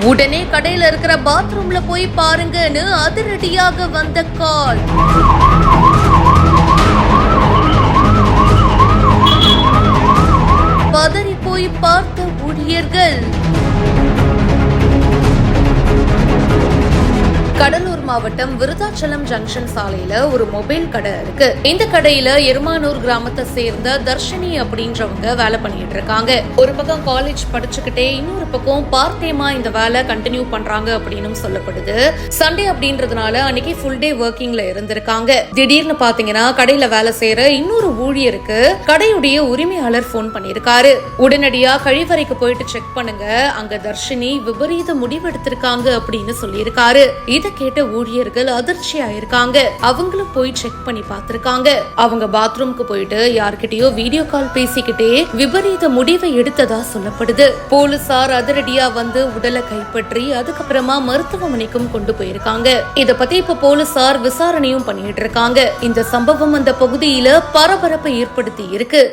உடனே கடையில இருக்கிற பாத்ரூம்ல போய் பாருங்கன்னு அதிரடியாக வந்த கால். பதறி போய் பார்த்த ஊழியர்கள். கடலூர் மாவட்டம் விருதாச்சலம் ஜங்ஷன் சாலையில ஒரு மொபைல் கடை இருக்கு. இந்த கடையில எருமானூர் கிராமத்தை சேர்ந்த தர்ஷினி அப்படின்றவங்க வேலை பண்ணிட்டு இருக்காங்க. ஒரு பக்கம் காலேஜ் படிச்சுக்கிட்டே இன்னொரு பக்கம் பார்ட் டைமா இந்த வேலை கண்டினியூ பண்றாங்க அப்படின்னு சொல்லப்படுது. சண்டே அப்படின்றதுனால அன்னைக்கு ஃபுல் டே ஒர்க்கிங்ல இருந்திருக்காங்க. திடீர்னு பாத்தீங்கன்னா கடையில வேலை செய்யற இன்னொரு ஊழியருக்கு கடையுடைய உரிமையாளர் போன் பண்ணிருக்காரு. உடனடியா கழிவறைக்கு போயிட்டு செக் பண்ணுங்க, அங்க தர்ஷினி விபரீத முடிவெடுத்திருக்காங்க அப்படின்னு சொல்லியிருக்காரு. இத கேட்ட ஊழியர்கள் அதிர்ச்சி ஆயிருக்காங்க. அவங்களும் போய் செக் பண்ணி பார்த்திருக்காங்க. அவங்க பாத்ரூம்க்கு போயிட்டு யார்கிட்டயோ வீடியோ கால் பேசிக்கிட்டே விபரீத முடிவை எடுத்ததா சொல்லப்படுது. போலீசார் அதிரடியா வந்து உடலை கைப்பற்றி அதுக்கப்புறமா மருத்துவமனைக்கும் கொண்டு போயிருக்காங்க. இத பத்தி இப்ப போலீசார் விசாரணையும் பண்ணிட்டு இருக்காங்க. இந்த சம்பவம் அந்த பகுதியில பரபரப்பை ஏற்படுத்தி இருக்கு.